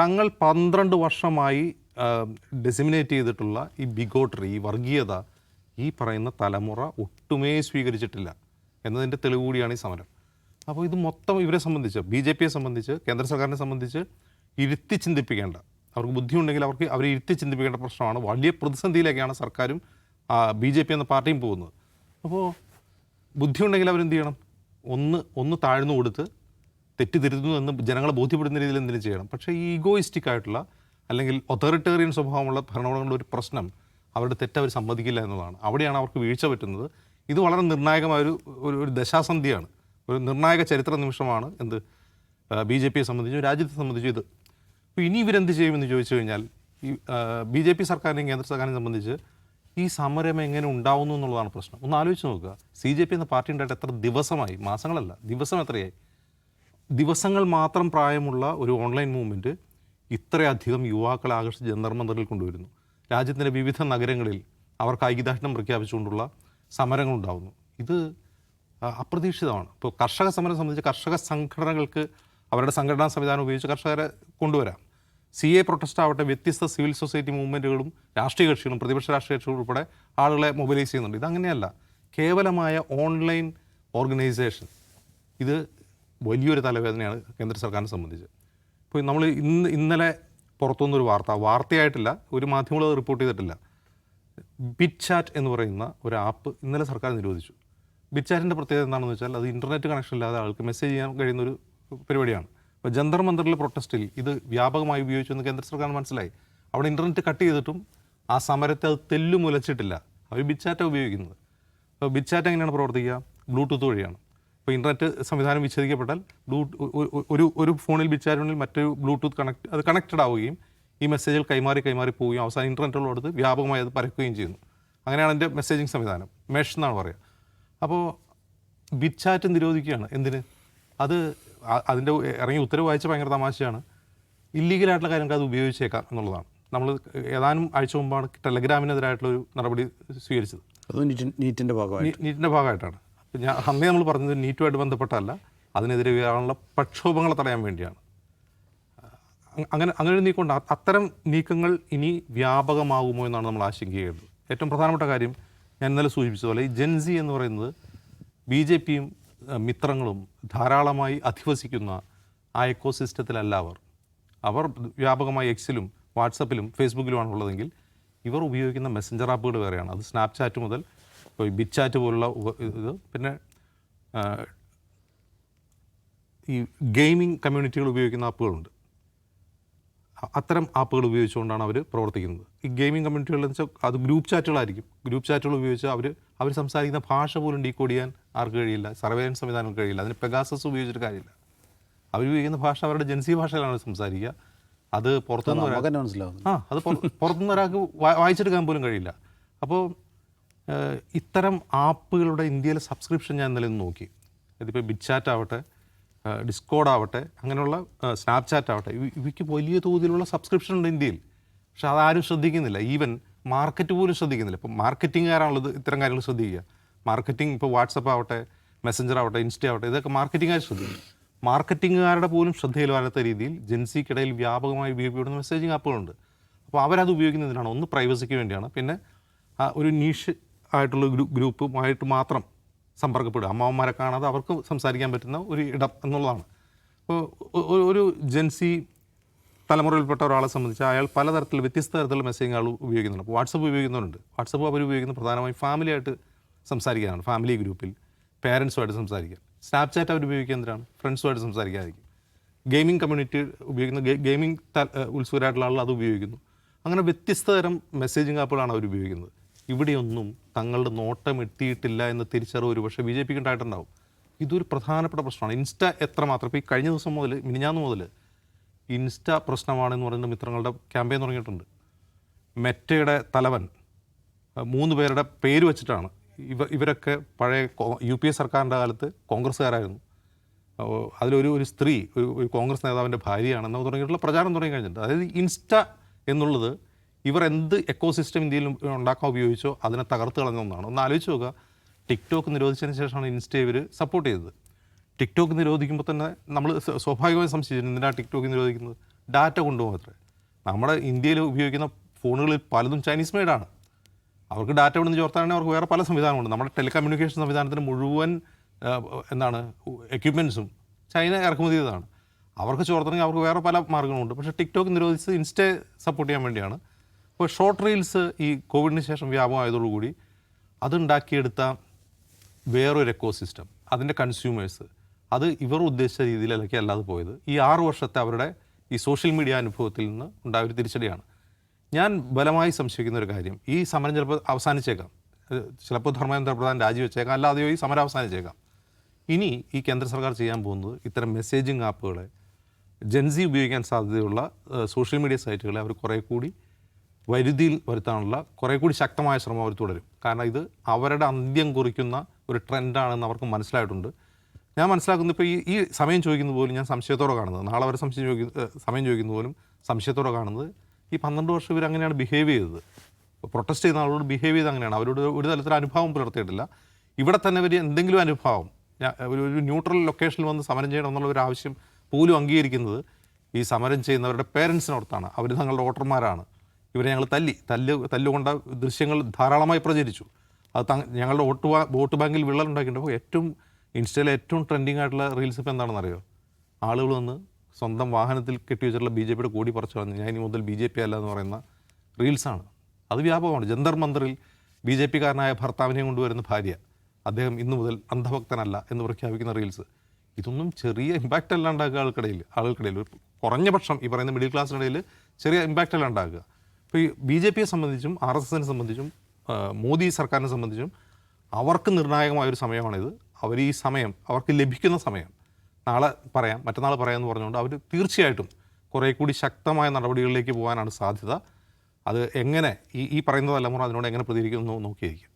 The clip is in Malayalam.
തങ്ങൾ 12 വർഷമായി ഡെസിമിനേറ്റ് ചെയ്തിട്ടുള്ള ഈ ബിഗോട്ടറി, ഈ വർഗീയത ഈ പറയുന്ന തലമുറ ഒട്ടുമേ സ്വീകരിച്ചിട്ടില്ല എന്നതിൻ്റെ തെളിവ് കൂടിയാണ് ഈ സമരം. അപ്പോൾ ഇത് മൊത്തം ഇവരെ സംബന്ധിച്ച്, BJP യെ സംബന്ധിച്ച്, കേന്ദ്ര സർക്കാരിനെ സംബന്ധിച്ച് ഇരുത്തി ചിന്തിപ്പിക്കേണ്ട, അവർക്ക് ബുദ്ധിയുണ്ടെങ്കിൽ അവരെ ഇരുത്തി ചിന്തിപ്പിക്കേണ്ട പ്രശ്നമാണ്. വലിയ പ്രതിസന്ധിയിലേക്കാണ് സർക്കാരും BJP എന്ന പാർട്ടിയും പോകുന്നത്. അപ്പോൾ ബുദ്ധിയുണ്ടെങ്കിൽ അവരെന്ത് ചെയ്യണം? ഒന്ന് താഴ്ന്നു കൊടുത്ത് തെറ്റ് തിരുത്തുന്നു എന്ന് ജനങ്ങളെ ബോധ്യപ്പെടുന്ന രീതിയിൽ എന്തെങ്കിലും ചെയ്യണം. പക്ഷേ ഈ ഈഗോയിസ്റ്റിക് ആയിട്ടുള്ള അല്ലെങ്കിൽ ഒതോറിറ്റേറിയൻ സ്വഭാവമുള്ള ഭരണകൂടങ്ങളുടെ ഒരു പ്രശ്നം അവരുടെ തെറ്റ് അവർ സമ്മതിക്കില്ല എന്നതാണ്. അവിടെയാണ് അവർക്ക് വീഴ്ച പറ്റുന്നത്. ഇത് വളരെ നിർണായകമായ ഒരു ദശാസന്ധിയാണ്, ഒരു നിർണായക ചരിത്ര നിമിഷമാണ്. എന്ത് BJP യെ സംബന്ധിച്ചും രാജ്യത്തെ സംബന്ധിച്ചും ഇത്. അപ്പോൾ ഇനി ഇവരെന്ത് ചെയ്യുമെന്ന് ചോദിച്ചു കഴിഞ്ഞാൽ, ഈ BJP സർക്കാരിനെയും കേന്ദ്ര സർക്കാരിനെ സംബന്ധിച്ച് ഈ സമരം എങ്ങനെ ഉണ്ടാവുന്നു എന്നുള്ളതാണ് പ്രശ്നം. ഒന്ന് ആലോചിച്ച് നോക്കുക. CJP എന്ന പാർട്ടി ഉണ്ടായിട്ട് എത്ര ദിവസമായി? മാസങ്ങളല്ല, ദിവസം എത്രയായി? ദിവസങ്ങൾ മാത്രം പ്രായമുള്ള ഒരു ഓൺലൈൻ മൂവ്മെൻറ്റ് ഇത്രയധികം യുവാക്കളെ ആകർഷിച്ച് ജന്തർ മന്ദറിൽ കൊണ്ടുവരുന്നു. രാജ്യത്തിൻ്റെ വിവിധ നഗരങ്ങളിൽ അവർക്ക് ഐക്യദാർഢ്യം പ്രഖ്യാപിച്ചുകൊണ്ടുള്ള സമരങ്ങളുണ്ടാകുന്നു. ഇത് അപ്രതീക്ഷിതമാണ്. ഇപ്പോൾ കർഷക സമരം സംബന്ധിച്ച് കർഷക സംഘടനകൾക്ക് അവരുടെ സംഘടനാ സംവിധാനം ഉപയോഗിച്ച് കർഷകരെ കൊണ്ടുവരാം. CA പ്രൊട്ടസ്റ്റ് ആവട്ടെ, വ്യത്യസ്ത സിവിൽ സൊസൈറ്റി മൂവ്മെൻറ്റുകളും രാഷ്ട്രീയ കക്ഷികളും പ്രതിപക്ഷ രാഷ്ട്രീയ കക്ഷികളും ഉൾപ്പെടെ ആളുകളെ മൊബിലൈസ് ചെയ്യുന്നുണ്ട്. ഇതങ്ങനെയല്ല, കേവലമായ ഓൺലൈൻ ഓർഗനൈസേഷൻ. ഇത് വലിയൊരു തലവേദനയാണ് കേന്ദ്ര സർക്കാരിനെ സംബന്ധിച്ച്. ഇപ്പോൾ നമ്മൾ ഇന്നലെ പുറത്തുനിന്നൊരു വാർത്തയായിട്ടില്ല, ഒരു മാധ്യമങ്ങളും റിപ്പോർട്ട് ചെയ്തിട്ടില്ല. ബിറ്റ്ചാറ്റ് എന്ന് പറയുന്ന ഒരു ആപ്പ് ഇന്നലെ സർക്കാർ നിരോധിച്ചു. ബിറ്റ്ചാറ്റിൻ്റെ പ്രത്യേകത എന്താണെന്ന് വെച്ചാൽ അത് ഇൻ്റർനെറ്റ് കണക്ഷൻ ഇല്ലാതെ ആൾക്ക് മെസ്സേജ് ചെയ്യാൻ കഴിയുന്നൊരു പരിപാടിയാണ്. അപ്പോൾ ജന്തർ മന്ദറിലെ പ്രൊട്ടസ്റ്റിൽ ഇത് വ്യാപകമായി ഉപയോഗിച്ചു എന്ന് കേന്ദ്ര സർക്കാർ മനസ്സിലായി. അവിടെ ഇൻ്റർനെറ്റ് കട്ട് ചെയ്തിട്ടും ആ സമരത്തെ അത് തെല്ലുമുലച്ചിട്ടില്ല. അവർ ബിറ്റ്ചാറ്റാണ് ഉപയോഗിക്കുന്നത്. അപ്പോൾ ബിറ്റ്ചാറ്റ് എങ്ങനെയാണ് പ്രവർത്തിക്കുക? ബ്ലൂടൂത്ത് വഴിയാണ്. ഇപ്പോൾ ഇൻ്റർനെറ്റ് സംവിധാനം വിച്ഛേദിക്കപ്പെട്ടാൽ ഒരു ഫോണിൽ ബിറ്റ്ചാറ്റിനുള്ളിൽ മറ്റൊരു ബ്ലൂടൂത്ത് കണക്റ്റഡ് ആവുകയും ഈ മെസ്സേജുകൾ കൈമാറി പോവുകയും അവസാനം ഇൻ്റർനെറ്റുള്ളടുത്ത് വ്യാപകമായി അത് പരക്കുകയും ചെയ്യുന്നു. അങ്ങനെയാണ് എൻ്റെ മെസ്സേജിങ് സംവിധാനം. മെഷ് എന്നാണ് പറയുക. അപ്പോൾ ബിറ്റ്ചാറ്റ് നിരോധിക്കുകയാണ്. എന്തിന്? അതിൻ്റെ ഇറങ്ങിയ ഉത്തരവ് വായിച്ച ഭയങ്കര തമാശയാണ്. ഇല്ലീഗലായിട്ടുള്ള കാര്യങ്ങൾക്ക് അത് ഉപയോഗിച്ചേക്കാം എന്നുള്ളതാണ്. നമ്മൾ ഏതാനും ആഴ്ച മുമ്പാണ് ടെലഗ്രാമിനെതിരായിട്ടുള്ളൊരു നടപടി സ്വീകരിച്ചത്. അത് നീറ്റിൻ്റെ ഭാഗമായിട്ടാണ്. അന്നേ നമ്മൾ പറഞ്ഞത് നീറ്റുമായിട്ട് ബന്ധപ്പെട്ടല്ല, അതിനെതിരെ ഉയരാനുള്ള പ്രക്ഷോഭങ്ങളെ തടയാൻ വേണ്ടിയാണ്. അങ്ങനെ ഒരു നീക്കമുണ്ട്. അത്തരം നീക്കങ്ങൾ ഇനി വ്യാപകമാകുമോ എന്നാണ് നമ്മൾ ആശങ്കയുള്ളത്. ഏറ്റവും പ്രധാനപ്പെട്ട കാര്യം ഞാൻ ഇന്നലെ സൂചിപ്പിച്ചതുപോലെ ഈ ജെൻസി എന്ന് പറയുന്നത് BJPയും മിത്രങ്ങളും ധാരാളമായി അധിവസിക്കുന്ന ആ എക്കോസിസ്റ്റത്തിലല്ല അവർ വ്യാപകമായി എക്സിലും വാട്സപ്പിലും ഫേസ്ബുക്കിലുമാണ് ഉള്ളതെങ്കിൽ ഇവർ ഉപയോഗിക്കുന്ന മെസ്സഞ്ചർ ആപ്പുകൾ വേറെയാണ്. അത് സ്നാപ്ചാറ്റ് മുതൽ ഇപ്പോൾ ബിറ്റ്ചാറ്റ് പോലുള്ള ഇത്, പിന്നെ ഈ ഗെയിമിംഗ് കമ്മ്യൂണിറ്റികൾ ഉപയോഗിക്കുന്ന ആപ്പുകളുണ്ട്. അത്തരം ആപ്പുകൾ ഉപയോഗിച്ചുകൊണ്ടാണ് അവർ പ്രവർത്തിക്കുന്നത്. ഈ ഗെയിമിംഗ് കമ്മ്യൂണിറ്റികളെന്ന് വെച്ചാൽ അത് ഗ്രൂപ്പ് ചാറ്റുകളായിരിക്കും. ഗ്രൂപ്പ് ചാറ്റുകൾ ഉപയോഗിച്ച് അവർ സംസാരിക്കുന്ന ഭാഷ പോലും ഡീകോഡ് ചെയ്യാൻ ആർക്ക് കഴിയില്ല, സർവൈലൻസ് സംവിധാനം കഴിയില്ല. അതിന് പെഗാസസ് ഉപയോഗിച്ചിട്ട് കാര്യമില്ല. അവർ ഉപയോഗിക്കുന്ന ഭാഷ അവരുടെ ജൻസി ഭാഷയിലാണ് സംസാരിക്കുക. അത് പുറത്തുനിന്ന് ഒരാൾക്ക് വായിച്ചെടുക്കാൻ പോലും കഴിയില്ല. അപ്പോൾ ഇത്തരം ആപ്പുകളുടെ ഇന്ത്യയിലെ സബ്സ്ക്രിപ്ഷൻ ഞാൻ ഇന്നലെ നോക്കി. ഇതിപ്പോൾ ബിറ്റ്ചാറ്റ് ആവട്ടെ, ഡിസ്കോഡ് ആവട്ടെ, അങ്ങനെയുള്ള സ്നാപ്ചാറ്റ് ആവട്ടെ, ഇവയ്ക്ക് വലിയ തോതിലുള്ള സബ്സ്ക്രിപ്ഷൻ ഉണ്ട് ഇന്ത്യയിൽ. പക്ഷെ അതാരും ശ്രദ്ധിക്കുന്നില്ല. ഈവൻ മാർക്കറ്റ് പോലും ശ്രദ്ധിക്കുന്നില്ല. ഇപ്പോൾ മാർക്കറ്റിംഗുകാരാണുള്ളത് ഇത്തരം കാര്യങ്ങൾ ശ്രദ്ധിക്കുക. മാർക്കറ്റിംഗ് ഇപ്പോൾ വാട്സപ്പ് ആവട്ടെ, മെസ്സഞ്ചർ ആവട്ടെ, ഇൻസ്റ്റ ആവട്ടെ, ഇതൊക്കെ മാർക്കറ്റിംഗുകാർ ശ്രദ്ധിക്കും. മാർക്കറ്റിംഗുകാരുടെ പോലും ശ്രദ്ധയിൽ വരാത്ത രീതിയിൽ ജൻസിക്കിടയിൽ വ്യാപകമായി ഉപയോഗിക്കപ്പെടുന്ന മെസ്സേജിങ് ആപ്പുകളുണ്ട്. അപ്പോൾ അവരത് ഉപയോഗിക്കുന്നതിനാണ്. ഒന്ന് പ്രൈവസിക്ക് വേണ്ടിയാണ്, പിന്നെ ഒരു നീഷ് ആയിട്ടുള്ള ഗ്രൂപ്പുമായിട്ട് മാത്രം സമ്പർക്കപ്പെടുക. അമ്മാവന്മാരെ കാണാതെ അവർക്ക് സംസാരിക്കാൻ പറ്റുന്ന ഒരു ഇടം എന്നുള്ളതാണ്. അപ്പോൾ ഒരു ജെൻസി തലമുറയിൽപ്പെട്ട ഒരാളെ സംബന്ധിച്ച് അയാൾ പലതരത്തിൽ വ്യത്യസ്ത തരത്തിലുള്ള മെസ്സേജിങ് ആൾ ഉപയോഗിക്കുന്നുണ്ട്. അപ്പോൾ വാട്സപ്പ് ഉപയോഗിക്കുന്നവരുണ്ട്. വാട്സപ്പ് അവർ ഉപയോഗിക്കുന്നത് പ്രധാനമായും ഫാമിലിയായിട്ട് സംസാരിക്കാനാണ്. ഫാമിലി ഗ്രൂപ്പിൽ പേരൻസുമായിട്ട് സംസാരിക്കാൻ. സ്നാപ്ചാറ്റ് അവർ ഉപയോഗിക്കുന്നതിനാണ് ഫ്രണ്ട്സുമായിട്ട് സംസാരിക്കാതിരിക്കും. ഗെയിമിംഗ് കമ്മ്യൂണിറ്റി ഉപയോഗിക്കുന്ന ഗെയിമിംഗ് ഉത്സുകരായിട്ടുള്ള ആളുകൾ അത് ഉപയോഗിക്കുന്നു. അങ്ങനെ വ്യത്യസ്ത തരം മെസ്സേജിങ് ആപ്പുകളാണ് അവർ ഉപയോഗിക്കുന്നത്. ഇവിടെയൊന്നും തങ്ങളുടെ നോട്ടം എത്തിയിട്ടില്ല എന്ന തിരിച്ചറിവ് ഒരു പക്ഷേ BJPക്ക് ഉണ്ടായിട്ടുണ്ടാവും. ഇതൊരു പ്രധാനപ്പെട്ട പ്രശ്നമാണ്. ഇൻസ്റ്റ എത്രമാത്രം ഇപ്പോൾ ഈ കഴിഞ്ഞ ദിവസം മുതൽ, മിനിഞ്ഞാന്ന് മുതൽ ഇൻസ്റ്റ പ്രശ്നമാണെന്ന് പറയുന്ന മിത്രങ്ങളുടെ ക്യാമ്പയിൻ തുടങ്ങിയിട്ടുണ്ട്. മെറ്റയുടെ തലവൻ 3 പേരുടെ പേര് വെച്ചിട്ടാണ്. ഇവരൊക്കെ പഴയ UPA സർക്കാരിൻ്റെ കാലത്ത് കോൺഗ്രസ്സുകാരായിരുന്നു. അതിലൊരു സ്ത്രീ ഒരു കോൺഗ്രസ് നേതാവിൻ്റെ ഭാര്യയാണെന്ന് തുടങ്ങിയിട്ടുള്ള പ്രചാരണം തുടങ്ങി കഴിഞ്ഞിട്ടുണ്ട്. അതായത് ഇൻസ്റ്റ എന്നുള്ളത് ഇവർ എന്ത് എക്കോസിസ്റ്റം ഇന്ത്യയിൽ ഉണ്ടാക്കാൻ ഉപയോഗിച്ചോ അതിനെ തകർത്ത് കളഞ്ഞ ഒന്നാണ്. ഒന്ന് ആലോചിച്ച് നോക്കുക. ടിക്ടോക്ക് നിരോധിച്ചതിന് ശേഷമാണ് ഇൻസ്റ്റയെ ഇവർ സപ്പോർട്ട് ചെയ്തത്. ടിക്ടോക്ക് നിരോധിക്കുമ്പോൾ തന്നെ നമ്മൾ സ്വാഭാവികമായി സംശയിച്ചു, എന്തിനാണ് ടിക്ടോക്ക് നിരോധിക്കുന്നത്? ഡാറ്റ കൊണ്ടുപോകും അത്രേ. നമ്മുടെ ഇന്ത്യയിൽ ഉപയോഗിക്കുന്ന ഫോണുകളിൽ പലതും ചൈനീസ് മെയ്ഡാണ്. അവർക്ക് ഡാറ്റ ഇവിടുന്ന് ചോർത്താണെങ്കിൽ അവർക്ക് വേറെ പല സംവിധാനമുണ്ട്. നമ്മുടെ ടെലികമ്മ്യൂണിക്കേഷൻ സംവിധാനത്തിന് മുഴുവൻ എക്യുപ്മെൻറ്റ്സും ചൈന ഇറക്കുമതി ചെയ്തതാണ്. അവർക്ക് ചോർത്തണമെങ്കിൽ അവർക്ക് വേറെ പല മാർഗ്ഗങ്ങളുണ്ട്. പക്ഷേ ടിക്ടോക്ക് നിരോധിച്ച് ഇൻസ്റ്റേ സപ്പോർട്ട് ചെയ്യാൻ വേണ്ടിയാണ്. അപ്പോൾ ഷോർട്ട് റീൽസ് ഈ കോവിഡിന് ശേഷം വ്യാപകമായതോടുകൂടി അതുണ്ടാക്കിയെടുത്ത വേറൊരു എക്കോസിസ്റ്റം, അതിൻ്റെ കൺസ്യൂമേഴ്സ്, അത് ഇവർ ഉദ്ദേശിച്ച രീതിയിലൊക്കെ അല്ലാതെ പോയത് ഈ 6 വർഷത്തെ അവരുടെ ഈ സോഷ്യൽ മീഡിയ അനുഭവത്തിൽ നിന്ന് ഉണ്ടായ ഒരു തിരിച്ചടിയാണ്. ഞാൻ ബലമായി സംശയിക്കുന്ന ഒരു കാര്യം, ഈ സമരം ചിലപ്പോൾ അവസാനിച്ചേക്കാം, ചിലപ്പോൾ ധർമ്മേന്ദ്ര പ്രധാൻ രാജിവെച്ചേക്കാം, അല്ലാതെയോ ഈ സമരം അവസാനിച്ചേക്കാം. ഇനി ഈ കേന്ദ്ര സർക്കാർ ചെയ്യാൻ പോകുന്നത് ഇത്തരം മെസ്സേജിങ് ആപ്പുകളെ, ജെൻസി ഉപയോഗിക്കാൻ സാധ്യതയുള്ള സോഷ്യൽ മീഡിയ സൈറ്റുകളെ അവർ കുറേ കൂടി വരുതിയിൽ വരുത്താനുള്ള കുറേ കൂടി ശക്തമായ ശ്രമം അവർ തുടരും. കാരണം ഇത് അവരുടെ അന്ത്യം കുറിക്കുന്ന ഒരു ട്രെൻഡാണെന്ന് അവർക്ക് മനസ്സിലായിട്ടുണ്ട്. ഞാൻ മനസ്സിലാക്കുന്നത് ഇപ്പോൾ ഈ സമയം ചോദിക്കുന്നത് പോലും ഞാൻ സംശയത്തോടെ കാണുന്നത്, നാളെ അവർ സമയം ചോദിക്കുന്നത് പോലും സംശയത്തോടെ കാണുന്നത്. ഈ 12 വർഷം ഇവർ അങ്ങനെയാണ് ബിഹേവ് ചെയ്തത്. പ്രൊട്ടസ്റ്റ് ചെയ്യുന്ന ആളോട് ബിഹേവ് ചെയ്ത് അങ്ങനെയാണ്. അവരോട് ഒരു തരത്തിൽ അനുഭാവം പുലർത്തിയിട്ടില്ല. ഇവിടെ തന്നെ അവർ എന്തെങ്കിലും അനുഭാവം, ഒരു ന്യൂട്രൽ ലൊക്കേഷനിൽ വന്ന് സമരം ചെയ്യണം എന്നുള്ള ഒരു ആവശ്യം പോലും അംഗീകരിക്കുന്നത് ഈ സമരം ചെയ്യുന്നവരുടെ പേരൻസിനോർത്താണ്. അവർ തങ്ങളുടെ വോട്ടർമാരാണ്, ഇവരെ ഞങ്ങൾ തല്ലുകൊണ്ട ദൃശ്യങ്ങൾ ധാരാളമായി പ്രചരിച്ചു. അത് ഞങ്ങളുടെ വോട്ട് ബാങ്കിൽ വിള്ളലുണ്ടാക്കിയിട്ടുണ്ട്. ഏറ്റവും ഇൻസ്റ്റയിലെ ഏറ്റവും ട്രെൻഡിങ് ആയിട്ടുള്ള റീൽസ് ഇപ്പോൾ എന്താണെന്ന് അറിയോ? ആളുകൾ വന്ന് സ്വന്തം വാഹനത്തിൽ കെട്ടിവെച്ചിട്ടുള്ള BJPയുടെ കോടി പറിച്ചു കളഞ്ഞു, ഞാൻ ഇനി മുതൽ BJP അല്ല എന്ന് പറയുന്ന റീൽസാണ്. അത് വ്യാപകമാണ്. ജന്തർ മന്ദറിൽ BJPക്കാരനായ ഭർത്താവിനെ കൊണ്ടുവരുന്ന ഭാര്യ, അദ്ദേഹം ഇന്നു മുതൽ അന്ധഭക്തനല്ല എന്ന് പ്രഖ്യാപിക്കുന്ന റീൽസ്. ഇതൊന്നും ചെറിയ ഇമ്പാക്റ്റ് അല്ല ഉണ്ടാക്കുക ആളുകൾക്കിടയിൽ. കുറഞ്ഞ പക്ഷം ഈ പറയുന്ന മിഡിൽ ക്ലാസ്സിനിടയിൽ ചെറിയ ഇമ്പാക്റ്റ് അല്ല ഉണ്ടാക്കുക. ഇപ്പോൾ ഈ BJPയെ സംബന്ധിച്ചും RSSനെ സംബന്ധിച്ചും മോദി സർക്കാരിനെ സംബന്ധിച്ചും അവർക്ക് നിർണായകമായൊരു സമയമാണിത്. അവർ ഈ സമയം, അവർക്ക് ലഭിക്കുന്ന സമയം, നാളെ പറയാം മറ്റന്നാൾ പറയാമെന്ന് പറഞ്ഞുകൊണ്ട് അവർ തീർച്ചയായിട്ടും കുറേ കൂടി ശക്തമായ നടപടികളിലേക്ക് പോകാനാണ് സാധ്യത. അത് എങ്ങനെ ഈ പറയുന്ന തലമുറ അതിനോട് എങ്ങനെ പ്രതികരിക്കുന്നു നോക്കിയിരിക്കും.